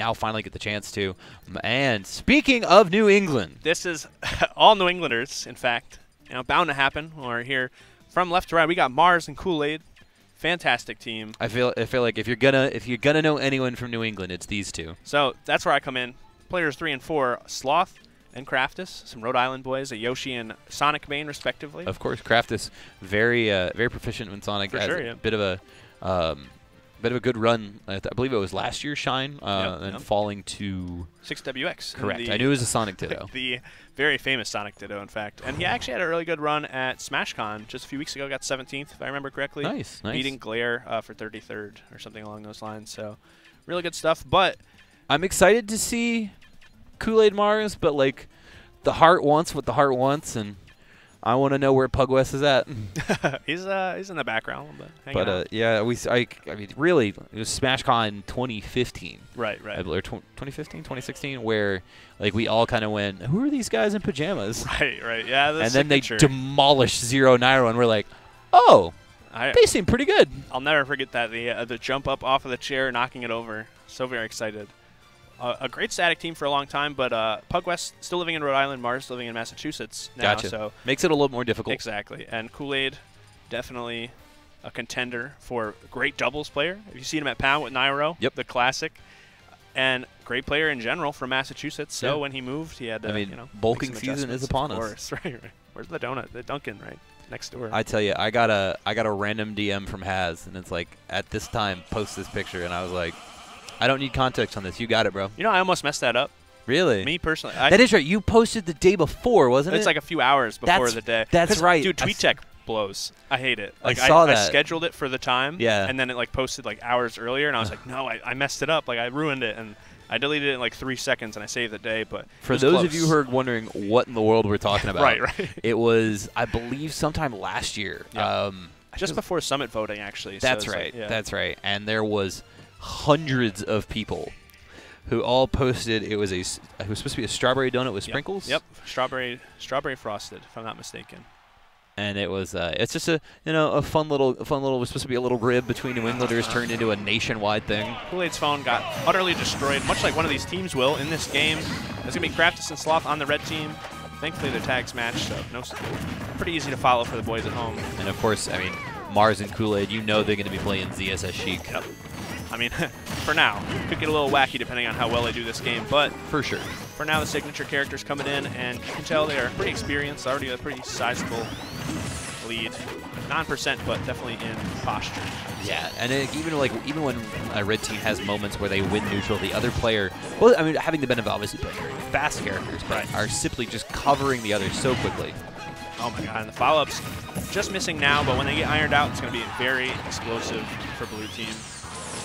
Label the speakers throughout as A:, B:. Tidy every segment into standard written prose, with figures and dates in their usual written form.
A: now finally get the chance to. And speaking of New England,
B: this is all New Englanders, in fact. You know, bound to happen when we're here from left to right. We got Mars and Koolaid. Fantastic team.
A: I feel like if you're gonna know anyone from New England, it's these two.
B: So that's where I come in. Players 3 and 4, Sloth and Craftis, some Rhode Island boys, Yoshi and Sonic Bane, respectively.
A: Of course, Craftis very proficient in Sonic.
B: For sure, yeah.
A: Bit of a good run. I believe it was last year's Shine, and falling to
B: 6WX.
A: Correct. I knew it was a Sonic Ditto.
B: The very famous Sonic Ditto, in fact. And he actually had a really good run at SmashCon just a few weeks ago. Got 17th, if I remember correctly.
A: Nice.
B: Beating Glare for 33rd or something along those lines. So really good stuff. But
A: I'm excited to see Koolaid Mars, but like the heart wants what the heart wants, and I want to know where Pugwest is at.
B: he's in the background, but
A: yeah, I mean, really, it was SmashCon 2015.
B: Right.
A: Or 2015, 2016, where like we all kind of went, who are these guys in pajamas?
B: Right. Yeah,
A: and then they demolished Zero Nairo, and we're like, oh, they seem pretty good.
B: I'll never forget that the jump up off of the chair, knocking it over. So very excited. A great static team for a long time, but Pugwest still living in Rhode Island, Mars living in Massachusetts now.
A: Gotcha.
B: So
A: makes it a little more difficult.
B: Exactly. And Koolaid, definitely a contender for great doubles player. Have you seen him at Pound with Nairo?
A: Yep.
B: The classic. And great player in general from Massachusetts. So when he moved, he had to,
A: bulking season is upon us.
B: Right. Where's the donut? The Dunkin', right next door.
A: I tell you, I got a random DM from Haz, and it's like, at this time, post this picture, and I was like, I don't need context on this. You got it, bro.
B: You know, I almost messed that up.
A: Really?
B: Me personally.
A: That is right. You posted the day before, wasn't it?
B: It's like a few hours before the day.
A: That's right.
B: Dude, TweetTech blows. I hate it. Like,
A: I saw that.
B: I scheduled it for the time.
A: Yeah.
B: And then it like posted like hours earlier, and I was like, no, I messed it up. Like I ruined it, and I deleted it in like 3 seconds, and I saved the day. But
A: for those of you who are wondering what in the world we're talking about,
B: right.
A: It was, I believe, sometime last year.
B: Yeah. Just before Summit voting, actually.
A: That's right. That's right. And there was hundreds of people who all posted. It was supposed to be a strawberry donut with sprinkles.
B: Yep. Strawberry frosted, if I'm not mistaken.
A: And it was it's just a fun little it was supposed to be a little rib between New Englanders turned into a nationwide thing.
B: Koolaid's phone got utterly destroyed, much like one of these teams will in this game. There's gonna be Craftis and Sloth on the red team. Thankfully their tags match, so pretty easy to follow for the boys at home.
A: And of course, I mean, Mars and Koolaid, they're gonna be playing ZSS Chic.
B: Yep. I mean, for now, could get a little wacky depending on how well they do this game, but
A: for sure.
B: For now, the signature characters coming in, and you can tell they are pretty experienced, already a pretty sizable lead. Non-percent, but definitely in posture.
A: Yeah, and even when a red team has moments where they win neutral, the other player, well, I mean, having the benefit of obviously playing very fast characters, but are simply just covering the others so quickly.
B: Oh my god, and the follow-ups just missing now, but when they get ironed out, it's going to be very explosive for blue team.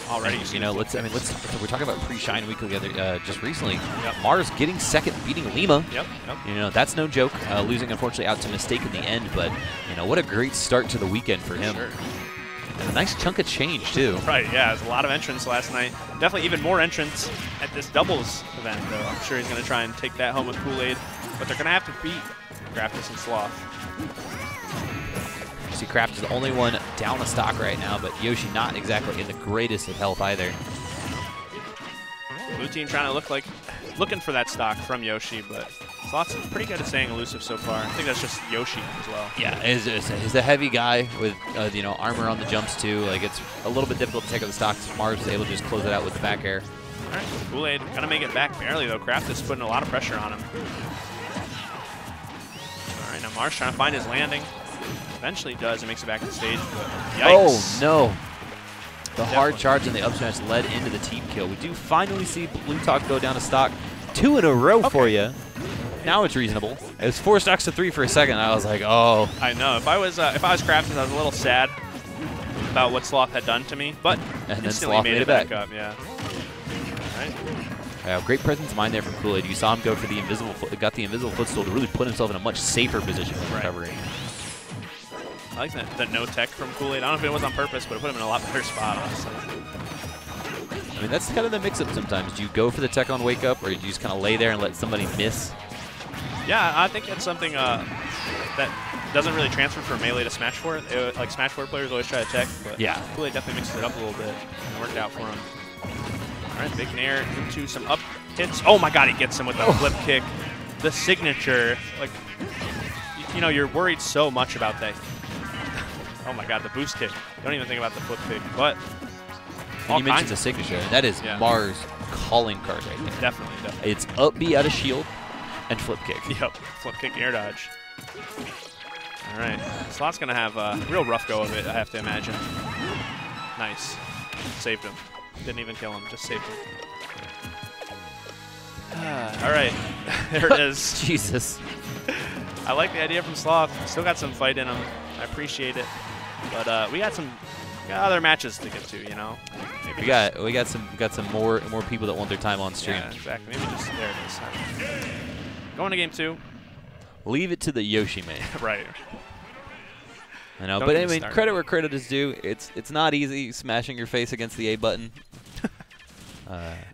B: Already,
A: we're talking about pre-Shine Week together just recently. Yep. Mars getting second, beating Lima.
B: Yep.
A: That's no joke. Losing unfortunately out to Mistake in the end, but what a great start to the weekend for him.
B: Sure.
A: And a nice chunk of change too.
B: Right. Yeah, there's a lot of entrants last night. Definitely even more entrants at this doubles event, though. I'm sure he's going to try and take that home with Koolaid, but they're going to have to beat Craftis and Sloth.
A: See, Craftis is the only one down a stock right now, but Yoshi not exactly in the greatest of health either.
B: Blue team trying to looking for that stock from Yoshi, but Sloth's pretty good at staying elusive so far. I think that's just Yoshi as well.
A: Yeah, he's a heavy guy with armor on the jumps too. Like it's a little bit difficult to take out the stocks. Mars was able to just close it out with the back air.
B: All right, Koolaid gonna make it back barely though. Craftis putting a lot of pressure on him. All right, now Mars trying to find his landing. Eventually does and makes it back to the stage, but yikes.
A: Oh, no. The hard charge and the up smash led into the team kill. We do finally see Blue Talk go down a stock. 2 in a row for you. Now it's reasonable. It was 4 stocks to 3 for a second. I was like, oh. I
B: know. If I was Craftis, I was a little sad about what Sloth had done to me, but instantly made it back up. Yeah. All right.
A: Yeah, great presence of mind there from Koolaid. You saw him go for the invisible footstool to really put himself in a much safer position for recovery.
B: I like the no tech from Koolaid. I don't know if it was on purpose, but it put him in a lot better spot, honestly.
A: I mean, that's kind of the mix-up sometimes. Do you go for the tech on wake up, or do you just kind of lay there and let somebody miss?
B: Yeah, I think it's something that doesn't really transfer from Melee to Smash 4. Like Smash 4 players always try to tech, but Koolaid definitely mixes it up a little bit and worked out for him. All right, big nair into some up hits. Oh my God, he gets him with the flip kick. The signature, like, you know, you're worried so much about that. Oh my God, the boost kick. Don't even think about the flip kick, but
A: And you mentioned the signature, and that is Mars' calling card right there.
B: Definitely.
A: It's up B out of shield and flip kick.
B: Yep, flip kick air dodge. All right, Sloth's gonna have a real rough go of it, I have to imagine. Nice, saved him. Didn't even kill him, just saved him. All right, there it is.
A: Jesus.
B: I like the idea from Sloth. Still got some fight in him. I appreciate it, but we got other matches to get to, you know. Maybe
A: we got some more people that want their time on stream.
B: Yeah, exactly. Maybe just there it is. Going to game 2.
A: Leave it to the Yoshi man.
B: Right.
A: I know, but I mean, credit where credit is due. It's not easy smashing your face against the A button.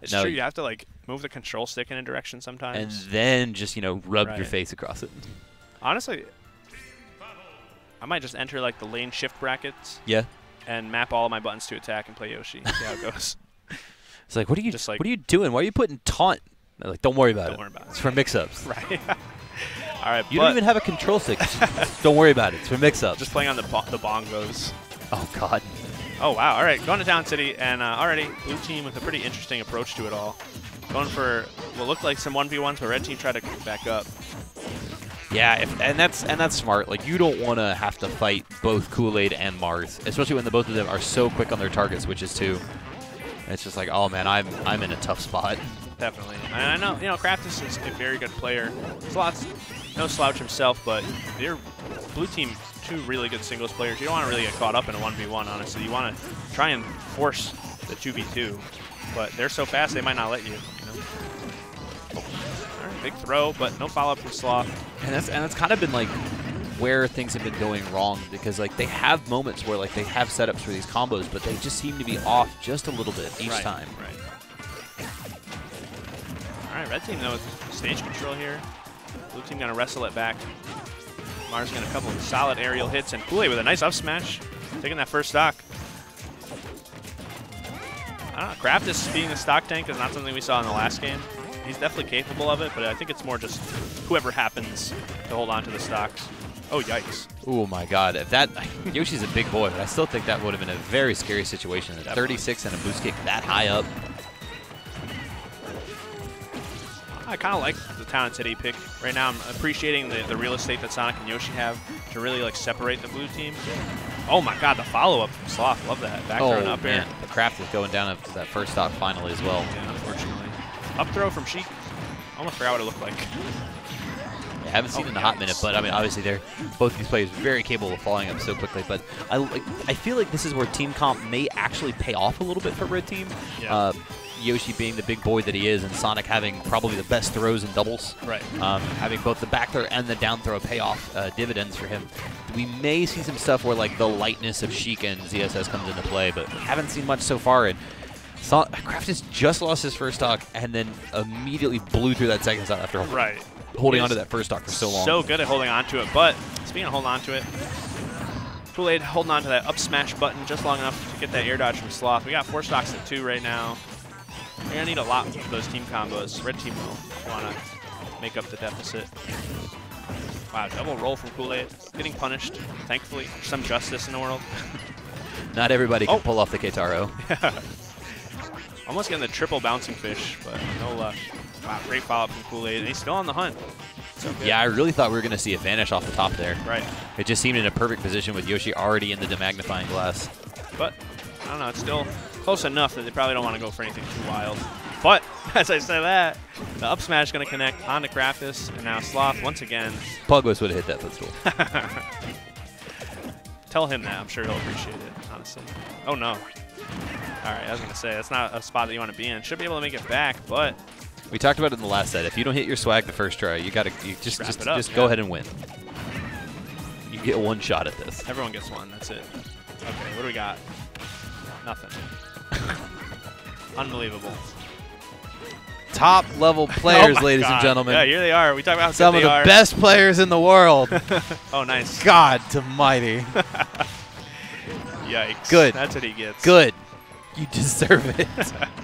B: It's true. You have to like move the control stick in a direction sometimes,
A: and then just rub your face across it.
B: Honestly, I might just enter like the lane shift brackets.
A: Yeah.
B: And map all of my buttons to attack and play Yoshi. See how it goes.
A: It's like, what are you doing? Why are you putting taunt? They're like, don't worry about it.
B: Don't worry about it.
A: It's for mix-ups.
B: Right. All right.
A: You don't even have a control stick. Don't worry about it. It's for mix-ups.
B: Just playing on the bongos.
A: Oh God.
B: Oh wow. All right. Going to Town City, and already blue team with a pretty interesting approach to it all. Going for what looked like some 1v1s, but red team tried to back up.
A: Yeah, and that's smart. Like, you don't want to have to fight both Koolaid and Mars, especially when both of them are so quick on their target switches too. It's just like, oh man, I'm in a tough spot.
B: Definitely. And I know, Craftis is a very good player. Sloth's no slouch himself, but they're blue team 2 really good singles players. You don't want to really get caught up in a 1v1, honestly. You want to try and force the 2v2, but they're so fast they might not let you. All right, big throw, but no follow-up from Sloth.
A: And that's kind of been like where things have been going wrong, because like they have moments where like they have setups for these combos, but they just seem to be off just a little bit each time.
B: Right. All right, red team though with stage control here. Blue team gonna wrestle it back. Mars gonna a couple of solid aerial hits, and Koolaid with a nice up smash, taking that first stock. I don't know, Craftis being a stock tank is not something we saw in the last game. He's definitely capable of it, but I think it's more just whoever happens to hold on to the stocks. Oh, yikes.
A: Oh, my God. If that Yoshi's a big boy, but I still think that would have been a very scary situation. At 36 and a boost kick that high up.
B: I kind of like the Town City pick. Right now, I'm appreciating the real estate that Sonic and Yoshi have to really like separate the blue team. Oh, my God, the follow-up from Sloth. Love that. Back throw and up air.
A: The Craftis going down after that first stock finally as well.
B: Yeah, unfortunately. Up throw from Sheik. Almost forgot what it looked like.
A: I haven't seen it in a hot minute, but I mean, obviously they're both these players very capable of following up so quickly. But I feel like this is where team comp may actually pay off a little bit for red team.
B: Yeah.
A: Yoshi being the big boy that he is, and Sonic having probably the best throws in doubles.
B: Right.
A: Having both the back throw and the down throw pay off dividends for him. We may see some stuff where like the lightness of Sheik and ZSS comes into play, but we haven't seen much so far. And Craftis just lost his first stock and then immediately blew through that second stock after holding on to that first stock for so long.
B: So good at holding on to it, but speaking of holding on to it, Koolaid holding on to that up smash button just long enough to get that air dodge from Sloth. We got 4 stocks at 2 right now. We're going to need a lot of those team combos. Red team will want to make up the deficit. Wow, double roll from Koolaid. Getting punished, thankfully. Some justice in the world.
A: Not everybody can pull off the Keitaro.
B: Almost getting the triple bouncing fish, but no luck. Wow, great follow-up from Koolaid, and he's still on the hunt. So
A: yeah, I really thought we were going to see a vanish off the top there.
B: Right.
A: It just seemed in a perfect position with Yoshi already in the demagnifying glass.
B: But, I don't know, it's still close enough that they probably don't want to go for anything too wild. But, as I say that, the up smash is going to connect onto Craftis, and now Sloth once again.
A: Pugwist would have hit that footstool.
B: Tell him that. I'm sure he'll appreciate it, honestly. Oh, no. All right, I was going to say, that's not a spot that you want to be in. Should be able to make it back, but...
A: We talked about it in the last set. If you don't hit your swag the first try, you just go ahead and win. You get one shot at this.
B: Everyone gets one. That's it. Okay, what do we got? Nothing. Unbelievable.
A: Top level players, ladies and gentlemen.
B: Yeah, here they are. We talk about
A: some of the best players in the world.
B: Oh, nice.
A: God almighty.
B: Yikes.
A: Good.
B: That's what he gets.
A: Good. You deserve it.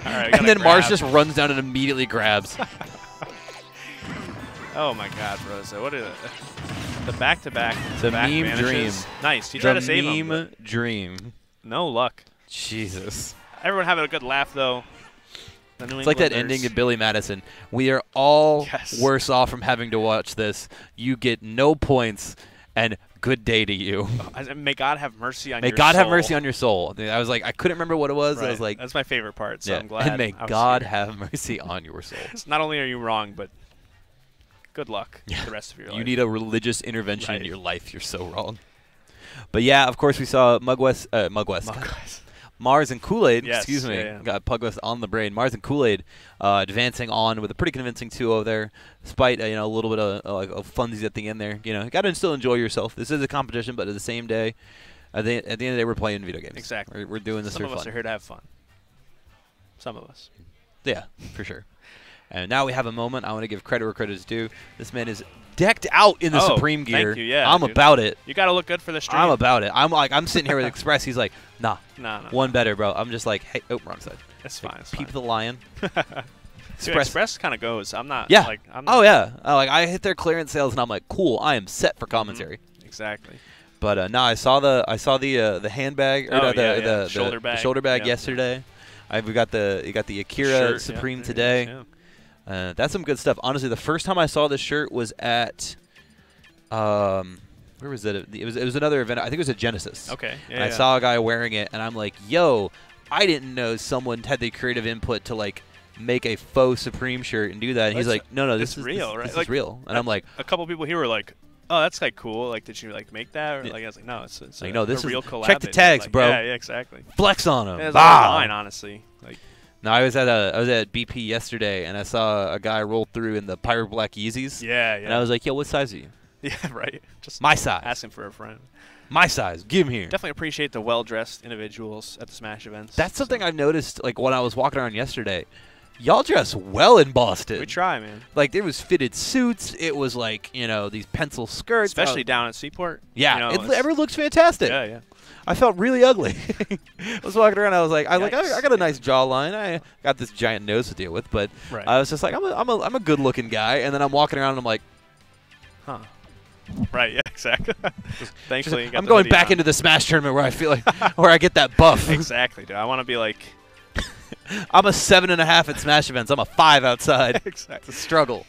B: All right,
A: And then Mars just runs down and immediately grabs.
B: Oh my God, Rosa! What is it? The back-to-back.
A: The meme
B: vanishes.
A: dream.
B: Nice. You tried to save him.
A: The meme dream.
B: No luck.
A: Jesus.
B: Everyone having a good laugh though.
A: It's like that ending to Billy Madison. We are all worse off from having to watch this. You get no points, and good day to you.
B: May God have mercy on your soul.
A: May God have mercy on your soul. I was like, I couldn't remember what it was.
B: Right.
A: I was like,
B: that's my favorite part. So
A: yeah.
B: I'm glad.
A: And may God have mercy on your soul.
B: Not only are you wrong, but good luck the rest of your life.
A: You need a religious intervention in your life. You're so wrong. But yeah, of course we saw Mugwest. Mars and Koolaid, excuse me, got Pugwest on the brain. Mars and Koolaid advancing on with a pretty convincing 2-0 there, despite a little bit of funsies at the end there. You got to still enjoy yourself. This is a competition, but at the same day, at the end of the day, we're playing video games.
B: Exactly.
A: We're doing this for fun.
B: Some of us are here to have fun. Some of us.
A: Yeah, for sure. And now we have a moment. I want to give credit where credit is due. This man is decked out in the Supreme gear.
B: Thank you, yeah,
A: I'm about it.
B: You got to look good for the stream.
A: I'm about it. I'm sitting here with Express. He's like, nah.
B: No.
A: One better, bro. I'm just like, hey, oh, wrong side.
B: That's fine.
A: Peep the lion.
B: Express kind of goes. I'm not.
A: Yeah.
B: Like, I'm not
A: I hit their clearance sales and I'm like, cool. I am set for commentary.
B: Exactly.
A: But no, I saw the handbag or the shoulder bag yesterday. We got the Akira Supreme today. That's some good stuff. Honestly, the first time I saw this shirt was at where was it? It was another event. I think it was at Genesis.
B: Okay.
A: And I saw a guy wearing it, and I'm like, yo, I didn't know someone had the creative input to like make a faux Supreme shirt and do that. And he's like, no, this is real, right? This is real. And I'm like,
B: a couple people here were like, oh, that's like cool. Like, did you like make that? Or like, I was like, no, it's
A: like, no, this
B: a real
A: is
B: collab.
A: Check the tags,
B: like,
A: bro.
B: Yeah, exactly.
A: Flex on them.
B: Yeah, it's fine, honestly. Like.
A: No, I was at BP yesterday, and I saw a guy roll through in the Pirate Black Yeezys.
B: Yeah.
A: And I was like, yo, what size are you?
B: Yeah, right. Just
A: my size.
B: Asking for a friend.
A: My size. Give him here.
B: Definitely appreciate the well-dressed individuals at the Smash events.
A: That's something I've noticed, like, when I was walking around yesterday. Y'all dress well in Boston.
B: We try, man.
A: Like, there was fitted suits. It was like, these pencil skirts.
B: Especially down at Seaport.
A: Yeah, it looks fantastic.
B: Yeah.
A: I felt really ugly. I was walking around. I was like, I got a nice jawline. I got this giant nose to deal with, but I was just like, I'm a good-looking guy. And then I'm walking around and I'm like, huh.
B: Right. Yeah. Exactly. Thankfully,
A: I'm going back into the Smash tournament where I feel like where I get that buff.
B: Exactly, dude. I want to be like.
A: I'm a 7.5 at Smash events. I'm a 5 outside.
B: Exactly.
A: It's a struggle.